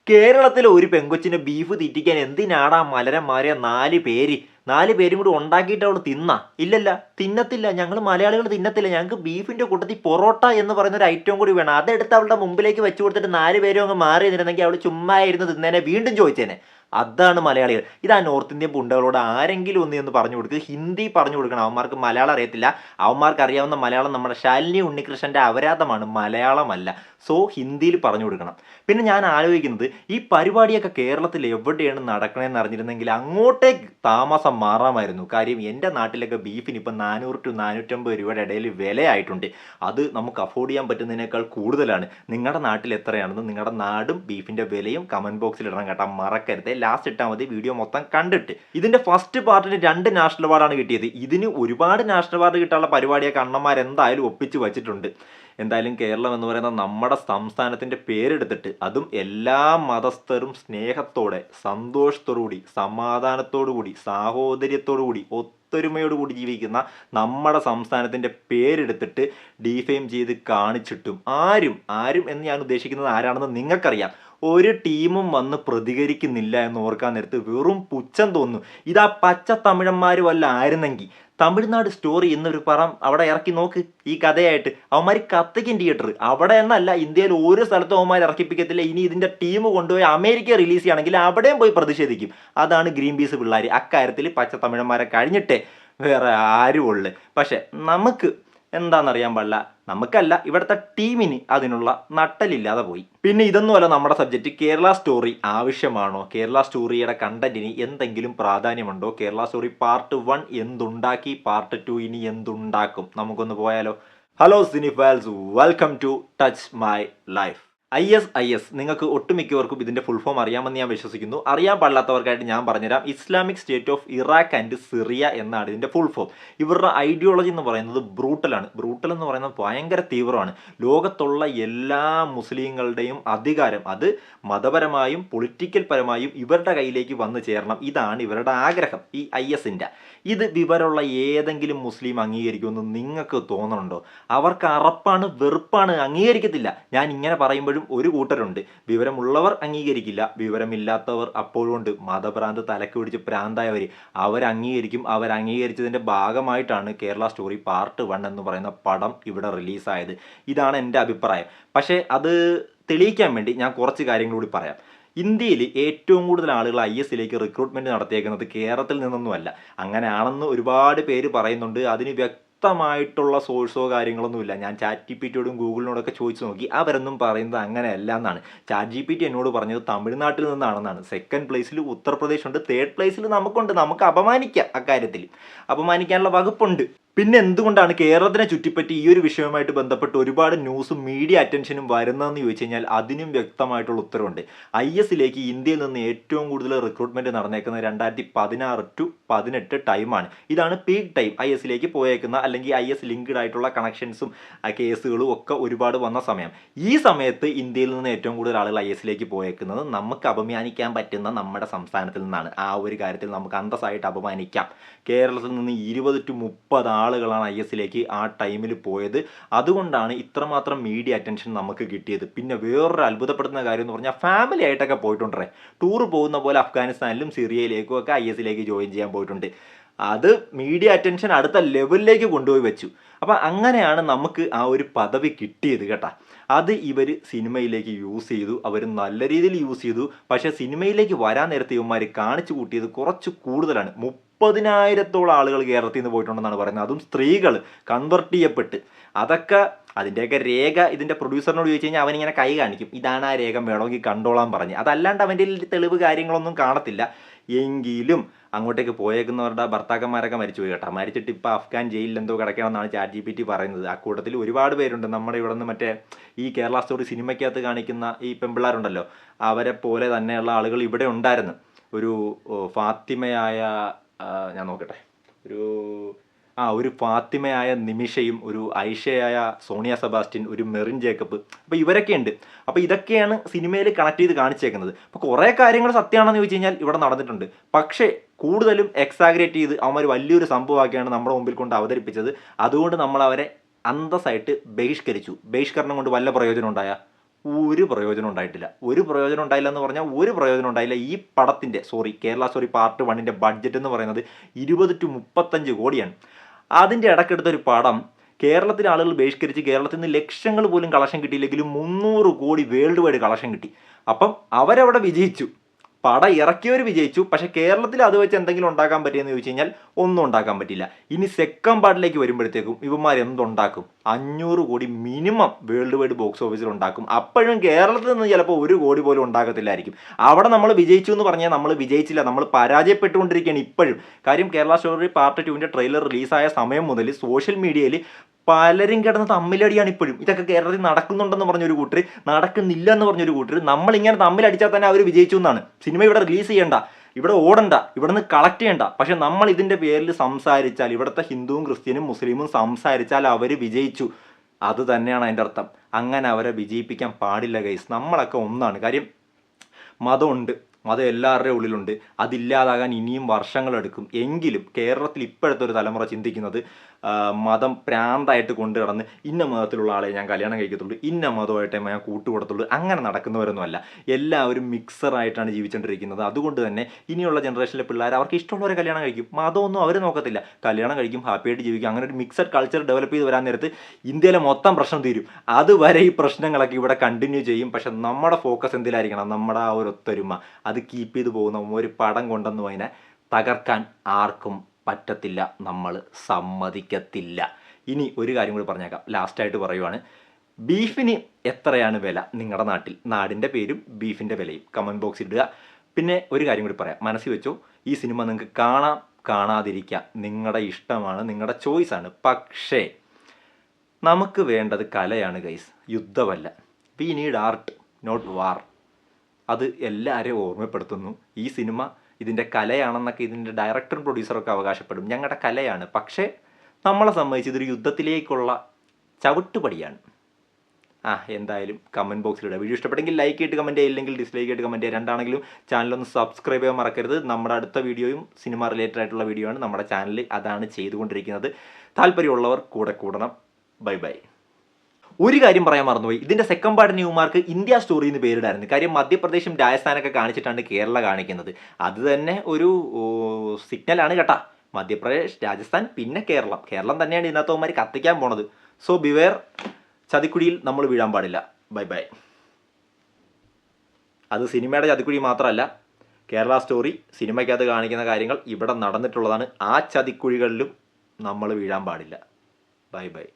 കേരളത്തിലെ ഒരു പെങ്കൊച്ചിനെ ബീഫ് തീറ്റിക്കാൻ എന്തിനാടാ മലരന്മാരെ 4 പേരും കൂടി ഉണ്ടാക്കിയിട്ട് അവൾ ഇല്ലല്ല, തിന്നത്തില്ല. ഞങ്ങൾ മലയാളികൾ തിന്നത്തില്ല. ഞങ്ങൾക്ക് ബീഫിന്റെ കൂട്ടത്തിൽ പൊറോട്ട എന്ന് പറയുന്ന ഒരു ഐറ്റം കൂടി വേണം. അതെടുത്ത് അവളുടെ മുമ്പിലേക്ക് വെച്ച് കൊടുത്തിട്ട് 4 പേരും അങ്ങ് മാറി നിന്നിരുന്നെങ്കിൽ അവൾ ചുമ്മാ ഇരുന്ന് തിന്നേനെ, വീണ്ടും ചോദിച്ചേനെ. അതാണ് മലയാളികൾ. ഇതാ നോർത്ത് ഇന്ത്യൻ പുണ്ടകളോട് ആരെങ്കിലും ഒന്ന് പറഞ്ഞു കൊടുക്കുക. ഹിന്ദി പറഞ്ഞു കൊടുക്കണം. അവന്മാർക്ക് മലയാളം അറിയത്തില്ല. അവന്മാർക്ക് അറിയാവുന്ന മലയാളം നമ്മുടെ ശാലിനി ഉണ്ണികൃഷ്ണന്റെ അപരാധമാണ്, മലയാളമല്ല. സോ ഹിന്ദിയിൽ പറഞ്ഞു കൊടുക്കണം. പിന്നെ ഞാൻ ആലോചിക്കുന്നത്, ഈ പരിപാടിയൊക്കെ കേരളത്തിൽ എവിടെയാണ് നടക്കണമെന്ന് അറിഞ്ഞിരുന്നെങ്കിൽ അങ്ങോട്ടേക്ക് താമസം മാറാമായിരുന്നു. കാര്യം എൻ്റെ നാട്ടിലൊക്കെ ബീഫിന് ഇപ്പം 400 to 450 രൂപയുടെ ഇടയിൽ വിലയായിട്ടുണ്ട്. അത് നമുക്ക് അഫോർഡ് ചെയ്യാൻ പറ്റുന്നതിനേക്കാൾ കൂടുതലാണ്. നിങ്ങളുടെ നാട്ടിൽ എത്രയാണെന്ന് നിങ്ങളുടെ നാടും ബീഫിൻ്റെ വിലയും കമൻറ്റ് ബോക്സിൽ ഇടണം കേട്ടോ, മറക്കരുത്. ലാസ്റ്റ് ഇട്ടാൽ മതി വീഡിയോ മൊത്തം കണ്ടിട്ട്. ഇതിൻ്റെ ഫസ്റ്റ് പാർട്ടിന് 2 നാഷണൽ അവാർഡാണ് കിട്ടിയത്. ഇതിന് ഒരുപാട് നാഷണൽ അവാർഡ് കിട്ടാനുള്ള പരിപാടിയൊക്കെ അണ്ണന്മാരെന്തായാലും ഒപ്പിച്ച് വച്ചിട്ടുണ്ട്. എന്തായാലും കേരളം എന്ന് പറയുന്ന നമ്മുടെ സംസ്ഥാനത്തിൻ്റെ പേരെടുത്തിട്ട്, അതും എല്ലാ മതസ്ഥരും സ്നേഹത്തോടെ, സന്തോഷത്തോടുകൂടി, സമാധാനത്തോടുകൂടി, സാഹോദര്യത്തോടുകൂടി, ഒത്തൊരുമയോടുകൂടി ജീവിക്കുന്ന നമ്മുടെ സംസ്ഥാനത്തിൻ്റെ പേരെടുത്തിട്ട് ഡീഫെയിം ചെയ്ത് കാണിച്ചിട്ടും ആരും എന്ന് ഞാൻ ഉദ്ദേശിക്കുന്നത് ആരാണെന്ന് നിങ്ങൾക്കറിയാം. ഒരു ടീമും വന്ന് പ്രതികരിക്കുന്നില്ല എന്ന് ഓർക്കാൻ നേരത്ത് വെറും പുച്ഛം തോന്നുന്നു. ഇതാ പച്ച തമിഴന്മാർ വല്ല ആയിരുന്നെങ്കിൽ തമിഴ്നാട് സ്റ്റോറി എന്നൊരു പടം അവിടെ ഇറക്കി നോക്ക്. ഈ കഥയായിട്ട് അവന്മാർ കത്തിക്കും തിയേറ്റർ. അവിടെ എന്നല്ല, ഇന്ത്യയിൽ ഒരു സ്ഥലത്തും അവന്മാർ ഇറക്കിപ്പിക്കത്തില്ല. ഇനി ഇതിൻ്റെ ടീം കൊണ്ടുപോയി അമേരിക്ക റിലീസ് ചെയ്യുകയാണെങ്കിൽ അവിടെയും പോയി പ്രതിഷേധിക്കും. അതാണ് ഗ്രീൻ പീസ് പിള്ളേർ. അക്കാര്യത്തിൽ പച്ച തമിഴന്മാരെ കഴിഞ്ഞിട്ടേ വേറെ ആരും ഉള്ളു. പക്ഷെ നമുക്ക് എന്താണെന്നറിയാൻ പാടില്ല, നമുക്കല്ല ഇവിടുത്തെ ടീമിന് അതിനുള്ള നട്ടലില്ലാതെ പോയി. പിന്നെ ഇതൊന്നുമല്ല നമ്മുടെ സബ്ജക്റ്റ്. കേരള സ്റ്റോറി ആവശ്യമാണോ? കേരള സ്റ്റോറിയുടെ കണ്ടന്റിന് എന്തെങ്കിലും പ്രാധാന്യമുണ്ടോ? കേരള സ്റ്റോറി പാർട്ട് 1 എന്തുണ്ടാക്കി, പാർട്ട് 2 ഇനി എന്തുണ്ടാക്കും? നമുക്കൊന്ന് പോയാലോ? Hello cinephiles, welcome to touch my life. IS നിങ്ങൾക്ക് ഒട്ടുമിക്കവർക്കും ഇതിൻ്റെ ഫുൾ ഫോം അറിയാമെന്ന് ഞാൻ വിശ്വസിക്കുന്നു. അറിയാൻ പാടില്ലാത്തവർക്കായിട്ട് ഞാൻ പറഞ്ഞുതരാം. Islamic state of Iraq and Syria എന്നാണ് ഇതിൻ്റെ ഫുൾ ഫോം. ഇവരുടെ ഐഡിയോളജി എന്ന് പറയുന്നത് ബ്രൂട്ടലാണ്. ബ്രൂട്ടൽ എന്ന് പറയുന്നത് ഭയങ്കര തീവ്രമാണ്. ലോകത്തുള്ള എല്ലാ മുസ്ലിങ്ങളുടെയും അധികാരം, അത് മതപരമായും പൊളിറ്റിക്കൽ പരമായും ഇവരുടെ കയ്യിലേക്ക് വന്നു ചേരണം. ഇതാണ് ഇവരുടെ ആഗ്രഹം, ഈ ISൻ്റെ. ഇത് വിവരമുള്ള ഏതെങ്കിലും മുസ്ലിം അംഗീകരിക്കുമെന്ന് നിങ്ങൾക്ക് തോന്നുന്നുണ്ടോ? അവർക്ക് അറപ്പാണ്, വെറുപ്പാണ്, അംഗീകരിക്കത്തില്ല. ഞാൻ ഇങ്ങനെ പറയുമ്പോഴും ഒരു കൂട്ടരുണ്ട്. വിവരമുള്ളവർ അംഗീകരിക്കില്ല, വിവരമില്ലാത്തവർ അപ്പോഴും ഉണ്ട്. മതഭ്രാന്ത് തലക്ക് പിടിച്ച് പ്രാന്തായവർ, അവരംഗീകരിക്കും. അവരംഗീകരിച്ചതിൻ്റെ ഭാഗമായിട്ടാണ് കേരള സ്റ്റോറി പാർട്ട് 1 എന്ന് പറയുന്ന പടം ഇവിടെ റിലീസായത്. ഇതാണ് എൻ്റെ അഭിപ്രായം. പക്ഷേ അത് തെളിയിക്കാൻ വേണ്ടി ഞാൻ കുറച്ച് കാര്യങ്ങൾ കൂടി പറയാം. ഇന്ത്യയിൽ ഏറ്റവും കൂടുതൽ ആളുകൾ ISലേക്ക് റിക്രൂട്ട്മെൻറ്റ് നടത്തിയേക്കുന്നത് കേരളത്തിൽ നിന്നൊന്നുമല്ല. അങ്ങനെയാണെന്ന് ഒരുപാട് പേര് പറയുന്നുണ്ട്. അതിന് വ്യക്തമായിട്ടുള്ള സോഴ്സോ കാര്യങ്ങളൊന്നുമില്ല. ഞാൻ ChatGPTയോടും ഗൂഗിളിനോടൊക്കെ ചോദിച്ചു നോക്കി. അവരൊന്നും പറയുന്നത് അങ്ങനെയല്ല എന്നാണ്. ChatGPT എന്നോട് പറഞ്ഞത് തമിഴ്നാട്ടിൽ നിന്നാണെന്നാണ്. 2nd പ്ലേസിൽ ഉത്തർപ്രദേശ് ഉണ്ട്, 3rd പ്ലേസിൽ നമുക്കുണ്ട്. നമുക്ക് അപമാനിക്കാം, അക്കാര്യത്തിൽ അപമാനിക്കാനുള്ള വകുപ്പുണ്ട്. പിന്നെ എന്തുകൊണ്ടാണ് കേരളത്തിനെ ചുറ്റിപ്പറ്റി ഈ ഒരു വിഷയവുമായിട്ട് ബന്ധപ്പെട്ട് ഒരുപാട് ന്യൂസും മീഡിയ അറ്റൻഷനും വരുന്നതെന്ന് ചോദിച്ചു കഴിഞ്ഞാൽ അതിനും വ്യക്തമായിട്ടുള്ള ഉത്തരവുണ്ട്. ISലേക്ക് ഇന്ത്യയിൽ നിന്ന് ഏറ്റവും കൂടുതൽ റിക്രൂട്ട്മെൻറ്റ് നടന്നേക്കുന്നത് 2016 to 2018 ടൈമാണ്. ഇതാണ് പീക്ക് ടൈം. ISലേക്ക് പോയേക്കുന്ന അല്ലെങ്കിൽ IS ലിങ്ക്ഡ് ആയിട്ടുള്ള കണക്ഷൻസും കേസുകളും ഒക്കെ ഒരുപാട് വന്ന സമയം. ഈ സമയത്ത് ഇന്ത്യയിൽ നിന്ന് ഏറ്റവും കൂടുതൽ ആളുകൾ ISലേക്ക് പോയേക്കുന്നത് നമുക്ക് അപമാനിക്കാൻ പറ്റുന്ന നമ്മുടെ സംസ്ഥാനത്തിൽ നിന്നാണ്. ആ ഒരു കാര്യത്തിൽ നമുക്ക് അന്തസ്സായിട്ട് അപമാനിക്കാം. കേരളത്തിൽ നിന്ന് 20 to 30 ആളുകളാണ് ISലേക്ക് ആ ടൈമിൽ പോയത്. അതുകൊണ്ടാണ് ഇത്രമാത്രം മീഡിയ അറ്റൻഷൻ നമുക്ക് കിട്ടിയത്. പിന്നെ വേറൊരു അത്ഭുതപ്പെടുന്ന കാര്യം എന്ന് പറഞ്ഞാൽ ഫാമിലി ആയിട്ടൊക്കെ പോയിട്ടുണ്ടേ. ടൂർ പോകുന്ന പോലെ അഫ്ഗാനിസ്ഥാനിലും സിറിയയിലേക്കും ഒക്കെ ISലേക്ക് ജോയിൻ ചെയ്യാൻ പോയിട്ടുണ്ട്. അത് മീഡിയ അറ്റൻഷൻ അടുത്ത ലെവലിലേക്ക് കൊണ്ടുപോയി വെച്ചു. അപ്പം അങ്ങനെയാണ് നമുക്ക് ആ ഒരു പദവി കിട്ടിയത് കേട്ടോ. അത് ഇവർ സിനിമയിലേക്ക് യൂസ് ചെയ്തു. അവർ നല്ല രീതിയിൽ യൂസ് ചെയ്തു. പക്ഷേ സിനിമയിലേക്ക് വരാൻ നേരത്തെ ഇവന്മാർ കാണിച്ചു കൂട്ടിയത് കുറച്ച് കൂടുതലാണ്. 30,000-ഓളം ആളുകൾ കേരളത്തിൽ നിന്ന് പോയിട്ടുണ്ടെന്നാണ് പറയുന്നത്. അതും സ്ത്രീകൾ കൺവെർട്ട് ചെയ്യപ്പെട്ട്. അതൊക്കെ അതിൻ്റെയൊക്കെ രേഖ ഇതിൻ്റെ പ്രൊഡ്യൂസറിനോട് ചോദിച്ചു കഴിഞ്ഞാൽ അവനിങ്ങനെ കൈ കാണിക്കും. ഇതാണ് ആ രേഖ, വേണമെങ്കിൽ കണ്ടോളാൻ പറഞ്ഞ്. അതല്ലാണ്ട് അവൻ്റെ തെളിവ് കാര്യങ്ങളൊന്നും കാണത്തില്ല. എങ്കിലും അങ്ങോട്ടേക്ക് പോയേക്കുന്നവരുടെ ഭർത്താക്കന്മാരൊക്കെ മരിച്ചുപോയി കേട്ടോ. മരിച്ചിട്ട് ഇപ്പോൾ അഫ്ഗാൻ ജയിലിൽ എന്തോ കിടക്കണമെന്നാണ് ChatGPT പറയുന്നത്. ആ കൂട്ടത്തിൽ ഒരുപാട് പേരുണ്ട്. നമ്മുടെ ഇവിടെ നിന്ന് മറ്റേ ഈ കേരള സ്റ്റോറി സിനിമയ്ക്കകത്ത് കാണിക്കുന്ന ഈ പെൺപിള്ളേരുണ്ടല്ലോ, അവരെ പോലെ തന്നെയുള്ള ആളുകൾ ഇവിടെ ഉണ്ടായിരുന്നു. ഒരു ഫാത്തിമയായ ഞാൻ നോക്കട്ടെ, ഒരു ഫാത്തിമയായ നിമിഷയും ഒരു ഐഷയായ സോണിയ സെബാസ്റ്റ്യൻ, ഒരു മെറിൻ ജേക്കബ്, അപ്പോൾ ഇവരൊക്കെ ഉണ്ട്. അപ്പോൾ ഇതൊക്കെയാണ് സിനിമയിൽ കണക്ട് ചെയ്ത് കാണിച്ചേക്കുന്നത്. അപ്പോൾ കുറേ കാര്യങ്ങൾ സത്യമാണെന്ന് ചോദിച്ചു കഴിഞ്ഞാൽ ഇവിടെ നടന്നിട്ടുണ്ട്. പക്ഷേ കൂടുതലും എക്സാഗ്രേറ്റ് ചെയ്ത് അവന്മാർ വലിയൊരു സംഭവമാക്കിയാണ് നമ്മുടെ മുമ്പിൽ കൊണ്ട് അവതരിപ്പിച്ചത്. അതുകൊണ്ട് നമ്മൾ അവരെ അന്തസ്സായിട്ട് ബഹിഷ്കരിച്ചു. ബഹിഷ്കരണം കൊണ്ട് വല്ല പ്രയോജനം ഉണ്ടായ? ഒരു പ്രയോജനം ഉണ്ടായിട്ടില്ല. ഒരു പ്രയോജനം ഉണ്ടായില്ല എന്ന് പറഞ്ഞാൽ ഒരു പ്രയോജനം ഉണ്ടായില്ല. ഈ പടത്തിൻ്റെ കേരള സ്റ്റോറി പാർട്ട് 1ൻ്റെ ബഡ്ജറ്റ് എന്ന് പറയുന്നത് 20 to 35 കോടിയാണ്. അതിൻ്റെ ഇടയ്ക്കെടുത്തൊരു പടം കേരളത്തിലെ ആളുകൾ ബഹിഷ്കരിച്ച് കേരളത്തിൽ നിന്ന് ലക്ഷങ്ങൾ പോലും കളക്ഷൻ കിട്ടിയില്ലെങ്കിലും 300 കോടി വേൾഡ് വൈഡ് കളക്ഷൻ കിട്ടി. അപ്പം അവരവിടെ വിജയിച്ചു, പടം ഇറക്കിയവർ വിജയിച്ചു. പക്ഷേ കേരളത്തിൽ അത് വെച്ച് എന്തെങ്കിലും ഉണ്ടാക്കാൻ പറ്റിയെന്ന് ചോദിച്ചു കഴിഞ്ഞാൽ ഒന്നും ഉണ്ടാക്കാൻ പറ്റില്ല. ഇനി സെക്കൻഡ് പാർട്ടിലേക്ക് വരുമ്പോഴത്തേക്കും ഇവന്മാർ എന്തുണ്ടാക്കും? 500 കോടി മിനിമം വേൾഡ് വൈഡ് ബോക്സ് ഓഫീസിൽ ഉണ്ടാക്കും. അപ്പോഴും കേരളത്തിൽ നിന്ന് ചിലപ്പോൾ 1 കോടി പോലും ഉണ്ടാകത്തില്ലായിരിക്കും. അവിടെ നമ്മൾ വിജയിച്ചു എന്ന് പറഞ്ഞാൽ നമ്മൾ വിജയിച്ചില്ല, നമ്മൾ പരാജയപ്പെട്ടുകൊണ്ടിരിക്കുകയാണ് ഇപ്പോഴും. കാര്യം കേരള സ്റ്റോറി പാർട്ട് 2ൻ്റെ ട്രെയിലർ റിലീസായ സമയം മുതൽ സോഷ്യൽ മീഡിയയിൽ പലരും കിടന്ന് തമ്മിലടിയാണ് ഇപ്പോഴും. ഇതൊക്കെ കേരളത്തിൽ നടക്കുന്നുണ്ടെന്ന് പറഞ്ഞൊരു കൂട്ടർ, നടക്കുന്നില്ല എന്ന് പറഞ്ഞൊരു കൂട്ടർ. നമ്മളിങ്ങനെ തമ്മിലടിച്ചാൽ തന്നെ അവർ വിജയിച്ചു എന്നാണ്. സിനിമ ഇവിടെ റിലീസ് ചെയ്യണ്ട, ഇവിടെ ഓടണ്ട, ഇവിടെ നിന്ന് കളക്ട് ചെയ്യണ്ട. പക്ഷെ നമ്മൾ ഇതിൻ്റെ പേരിൽ സംസാരിച്ചാൽ, ഇവിടുത്തെ ഹിന്ദുവും ക്രിസ്ത്യനും മുസ്ലിമും സംസാരിച്ചാൽ അവർ വിജയിച്ചു. അത് തന്നെയാണ് അതിൻ്റെ അർത്ഥം. അങ്ങനെ അവരെ വിജയിപ്പിക്കാൻ പാടില്ല ഗൈസ്. നമ്മളൊക്കെ ഒന്നാണ്. കാര്യം മതമുണ്ട്, മതം എല്ലാവരുടെയും ഉള്ളിലുണ്ട്. അതില്ലാതാകാൻ ഇനിയും വർഷങ്ങളെടുക്കും. എങ്കിലും കേരളത്തിൽ ഇപ്പോഴത്തെ ഒരു തലമുറ ചിന്തിക്കുന്നത് മതം പ്രാന്തായിട്ട് കൊണ്ടു കിടന്ന് ഇന്ന മതത്തിലുള്ള ആളെ ഞാൻ കല്യാണം കഴിക്കത്തുള്ളൂ, ഇന്ന മതമായിട്ടേ ഞാൻ കൂട്ടുകൊടുത്തുള്ളൂ, അങ്ങനെ നടക്കുന്നവരൊന്നുമല്ല. എല്ലാവരും മിക്സറായിട്ടാണ് ജീവിച്ചുകൊണ്ടിരിക്കുന്നത്. അതുകൊണ്ട് തന്നെ ഇനിയുള്ള ജനറേഷനിലെ പിള്ളേർ അവർക്ക് ഇഷ്ടമുള്ളവരെ കല്യാണം കഴിക്കും. മതമൊന്നും അവർ നോക്കത്തില്ല, കല്യാണം കഴിക്കും, ഹാപ്പിയായിട്ട് ജീവിക്കും. അങ്ങനെ ഒരു മിക്സഡ് കൾച്ചർ ഡെവലപ്പ് ചെയ്ത് വരാൻ നേരത്ത് ഇന്ത്യയിലെ മൊത്തം പ്രശ്നം തീരും. അതുവരെ ഈ പ്രശ്നങ്ങളൊക്കെ ഇവിടെ കണ്ടിന്യൂ ചെയ്യും. പക്ഷെ നമ്മുടെ ഫോക്കസ് എന്തിലായിരിക്കണം? നമ്മുടെ ആ ഒരു ഒത്തൊരുമ, അത് കീപ്പ് ചെയ്ത് പോകുന്ന ഒരു പടം കൊണ്ടെന്ന് അതിനെ തകർക്കാൻ ആർക്കും പറ്റത്തില്ല, നമ്മൾ സമ്മതിക്കത്തില്ല. ഇനി ഒരു കാര്യം കൂടി പറഞ്ഞേക്കാം, ലാസ്റ്റായിട്ട് പറയുവാണ്. ബീഫിന് എത്രയാണ് വില നിങ്ങളുടെ നാട്ടിൽ? നാടിൻ്റെ പേരും ബീഫിൻ്റെ വിലയും കമൻറ്റ് ബോക്സിൽ ഇടുക. പിന്നെ ഒരു കാര്യം കൂടി പറയാം, മനസ്സിൽ വെച്ചോ, ഈ സിനിമ നിങ്ങൾക്ക് കാണാം, കാണാതിരിക്കാം, നിങ്ങളുടെ ഇഷ്ടമാണ്, നിങ്ങളുടെ ചോയ്സാണ്. പക്ഷേ നമുക്ക് വേണ്ടത് കലയാണ് ഗൈസ്, യുദ്ധമല്ല. We need art, not war. അത് എല്ലാവരെയും ഓർമ്മപ്പെടുത്തുന്നു. ഈ സിനിമ ഇതിൻ്റെ കലയാണെന്നൊക്കെ ഇതിൻ്റെ ഡയറക്ടറും പ്രൊഡ്യൂസറൊക്കെ അവകാശപ്പെടും. ഞങ്ങളുടെ കലയാണ്. പക്ഷേ നമ്മളെ സംബന്ധിച്ച് ഇതൊരു യുദ്ധത്തിലേക്കുള്ള ചവിട്ടുപടിയാണ്. എന്തായാലും കമൻറ്റ് ബോക്സിലിടുക. വീഡിയോ ഇഷ്ടപ്പെട്ടെങ്കിൽ ലൈക്ക് ചെയ്തിട്ട് കമൻറ്റ് ചെയ്യുക, ഇല്ലെങ്കിൽ ഡിസ്ലൈക്ക് ചെയ്തിട്ട് കമൻറ്റ് ചെയ്യുക. രണ്ടാണെങ്കിലും ചാനലൊന്ന് സബ്സ്ക്രൈബ് ചെയ്യാൻ മറക്കരുത്. നമ്മുടെ അടുത്ത വീഡിയോയും സിനിമ റിലേറ്റഡ് ആയിട്ടുള്ള വീഡിയോ ആണ് നമ്മുടെ ചാനലിൽ, അതാണ് ചെയ്തുകൊണ്ടിരിക്കുന്നത്. താല്പര്യമുള്ളവർ കൂടെ കൂടണം. Bye bye. ഒരു കാര്യം പറയാൻ മറന്നുപോയി, ഇതിൻ്റെ സെക്കൻഡ് പാർട്ട് ന്യൂമാർക്ക് ഇന്ത്യ സ്റ്റോറി എന്ന് പേരിടായിരുന്നു. കാര്യം മധ്യപ്രദേശും രാജസ്ഥാനൊക്കെ കാണിച്ചിട്ടാണ് കേരള കാണിക്കുന്നത്. അത് തന്നെ ഒരു സിഗ്നലാണ് കേട്ടാ. മധ്യപ്രദേശ്, രാജസ്ഥാൻ, പിന്നെ കേരളം തന്നെയാണ് ഇതിനകത്തവന്മാർ കത്തിക്കാൻ പോണത്. സോ ബിവെയർ, ചതിക്കുഴിയിൽ നമ്മൾ വീഴാൻ പാടില്ല. Bye bye. അത് സിനിമയുടെ ചതിക്കുഴി മാത്രമല്ല, കേരള സ്റ്റോറി സിനിമയ്ക്കകത്ത് കാണിക്കുന്ന കാര്യങ്ങൾ ഇവിടെ നടന്നിട്ടുള്ളതാണ്. ആ ചതിക്കുഴികളിലും നമ്മൾ വീഴാൻ പാടില്ല. Bye bye.